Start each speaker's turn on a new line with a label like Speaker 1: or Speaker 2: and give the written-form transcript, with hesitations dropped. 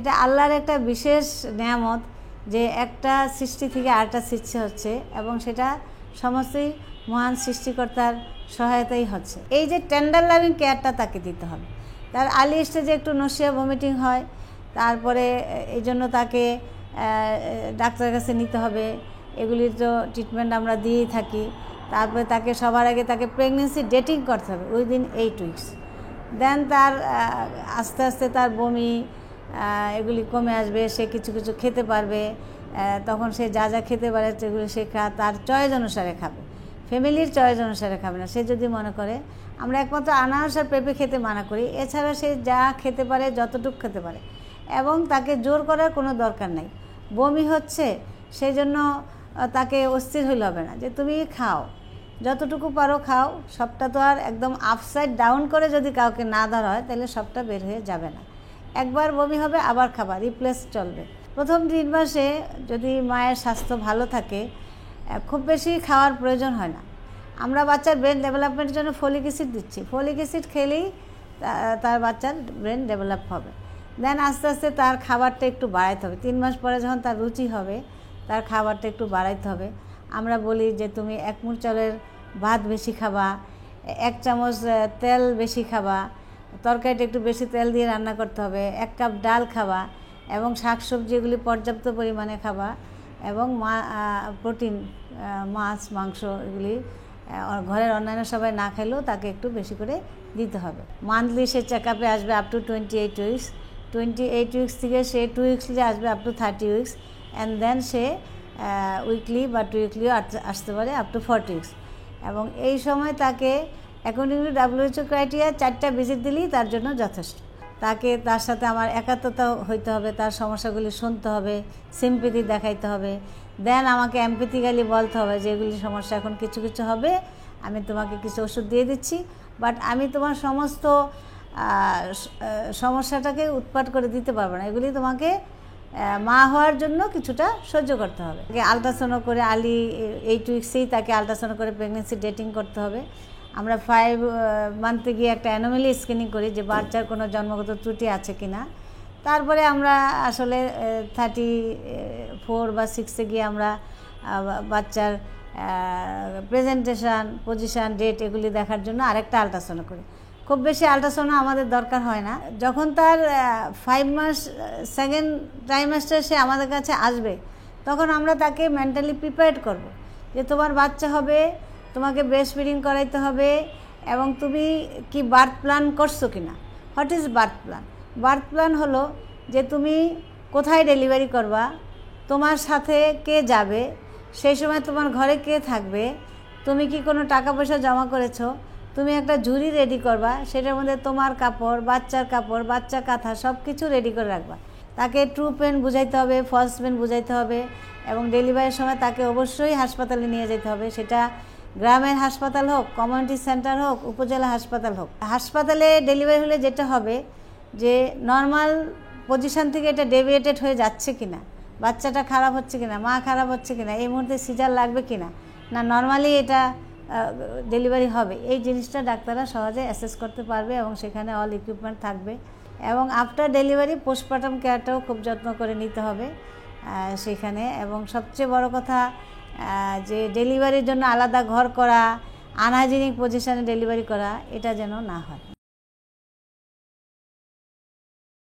Speaker 1: এটা আল্লাহর একটা বিশেষ নেয়ামত যে একটা সৃষ্টি থেকে আরেকটা সৃষ্টি হচ্ছে এবং সেটা সমস্তই মহান সৃষ্টিকর্তার সহায়তাই হচ্ছে। এই যে টেন্ডার লাভিং কেয়ারটা তাকে দিতে হবে। তার আর্লি স্টেজে একটু নসিয়া ভমিটিং হয়, তারপরে এই জন্য তাকে ডাক্তারের কাছে নিতে হবে, এগুলির তো ট্রিটমেন্ট আমরা দিয়েই থাকি। তারপরে তাকে সবার আগে তাকে প্রেগনেন্সি ডেটিং করতে হবে উইদিন 8 উইকস। দেন তার আস্তে আস্তে তার বমি এগুলি কমে আসবে, সে কিছু কিছু খেতে পারবে, তখন সে যা যা খেতে পারে সেগুলি সে তার চয়েস অনুসারে খাবে, ফ্যামিলির চয়েস অনুসারে খাবে না। সে যদি মনে করে, আমরা একমাত্র আনারস আর পেঁপে খেতে মানা করি, এছাড়া সে যা খেতে পারে যতটুকু খেতে পারে, এবং তাকে জোর করার কোনো দরকার নাই। বমি হচ্ছে সেই জন্য তাকে অস্থির হইলে হবে না যে তুমি খাও, যতটুকু পারো খাও, সবটা তো আর একদম আপসাইড ডাউন করে যদি কাউকে না ধরা হয় তাহলে সবটা বের হয়ে যাবে না। একবার বমি হবে আবার খাবার রিপ্লেস চলবে। প্রথম 3 মাসে যদি মায়ের স্বাস্থ্য ভালো থাকে খুব বেশি খাওয়ার প্রয়োজন হয় না। আমরা বাচ্চার ব্রেন ডেভেলপমেন্টের জন্য ফলিক অ্যাসিড দিচ্ছি, ফলিক অ্যাসিড খেলেই তার বাচ্চার ব্রেন ডেভেলপ হবে। দেন আস্তে আস্তে তার খাবারটা একটু বাড়াইতে হবে। 3 মাস পরে যখন তার রুচি হবে তার খাবারটা একটু বাড়াইতে হবে। আমরা বলি যে তুমি 1 মুঠ চালের ভাত বেশি খাবা, 1 চামচ তেল বেশি খাবা, তরকারিটা একটু বেশি তেল দিয়ে রান্না করতে হবে, 1 কাপ ডাল খাবা, এবং শাকসবজি এগুলি পর্যাপ্ত পরিমাণে খাবা, এবং প্রোটিন মাছ মাংস এগুলি ঘরের অন্যান্য সবাই না খাইলেও তাকে একটু বেশি করে দিতে হবে। মান্থলি সে চেক আপে আসবে আপ টু 28 উইকস, 28 উইকস থেকে সে 2 উইকসলি আসবে up to 30 weeks, and then সে উইকলি বা 2 উইকলিও আসতে পারে আপ টু 40 উইকস। এবং এই সময় তাকে অ্যাকর্ডিং টু WHO ক্রাইটেরিয়া 4টা ভিজিট দিলেই তার জন্য যথেষ্ট। তাকে তার সাথে আমার একাত্মতা হইতে হবে, তার সমস্যাগুলি শুনতে হবে, সিম্পিথি দেখাইতে হবে। দেন আমাকে এমপ্যাথিক্যালি বলতে হবে যে এগুলি সমস্যা, এখন কিছু কিছু হবে, আমি তোমাকে কিছু ওষুধ দিয়ে দিচ্ছি, বাট আমি তোমার সমস্ত সমস্যাটাকে উৎপাট করে দিতে পারবো না, এগুলি তোমাকে মা হওয়ার জন্য কিছুটা সহ্য করতে হবে। আলট্রাসাউন্ড করে আর্লি 8 উইকসেই তাকে আলট্রাসাউন্ড করে প্রেগনেন্সি ডেটিং করতে হবে। আমরা 5 মান্থে গিয়ে একটা অ্যানোমালি স্ক্রিনিং করি যে বাচ্চার কোনো জন্মগত ত্রুটি আছে কি না। তারপরে আমরা আসলে 34 বা 6-এ গিয়ে আমরা বাচ্চার প্রেজেন্টেশন, পজিশান, ডেট এগুলি দেখার জন্য আরেকটা আলট্রাসাউন্ড করি। খুব বেশি আলট্রাসাউন্ড আমাদের দরকার হয় না। যখন তার 5 মাস 2nd ট্রাইমাস্টার সে আমাদের কাছে আসবে, তখন আমরা তাকে মেন্টালি প্রিপেয়ার্ড করব যে তোমার বাচ্চা হবে, তোমাকে ব্রেস্ট ফিডিং করাইতে হবে, এবং তুমি কি বার্থ প্ল্যান করছো কি না। What is birth plan? Birth plan হলো যে তুমি কোথায় ডেলিভারি করবা, তোমার সাথে কে যাবে, সেই সময় তোমার ঘরে কে থাকবে, তুমি কি কোনো টাকা পয়সা জমা করেছো, তুমি একটা ঝুড়ি রেডি করবা, সেটার মধ্যে তোমার কাপড়, বাচ্চা কাঁথা সব কিছু রেডি করে রাখবা। তাকে ট্রু পেন বুঝাইতে হবে, ফলস পেন বুঝাইতে হবে, এবং ডেলিভারির সময় তাকে অবশ্যই হাসপাতালে নিয়ে যেতে হবে। সেটা গ্রামের হাসপাতাল হোক, কমিউনিটি সেন্টার হোক, উপজেলা হাসপাতাল হোক। হাসপাতালে ডেলিভারি হলে যেটা হবে যে নর্মাল পজিশন থেকে এটা ডেভিয়েটেড হয়ে যাচ্ছে কিনা, বাচ্চাটা খারাপ হচ্ছে কিনা, মা খারাপ হচ্ছে কিনা, এই মুহূর্তে সিজার লাগবে কিনা, না নর্মালি এটা ডেলিভারি হবে, এই জিনিসটা ডাক্তাররা সহজে অ্যাসেস করতে পারবে, এবং সেখানে অল ইকুইপমেন্ট থাকবে। এবং আফটার ডেলিভারি পোস্টপার্টাম কেয়ারটাও খুব যত্ন করে নিতে হবে সেখানে। এবং সবচেয়ে বড় কথা যে ডেলিভারির জন্য আলাদা ঘর করা, আনহাইজিনিক পজিশনে ডেলিভারি করা, এটা যেন না হয়।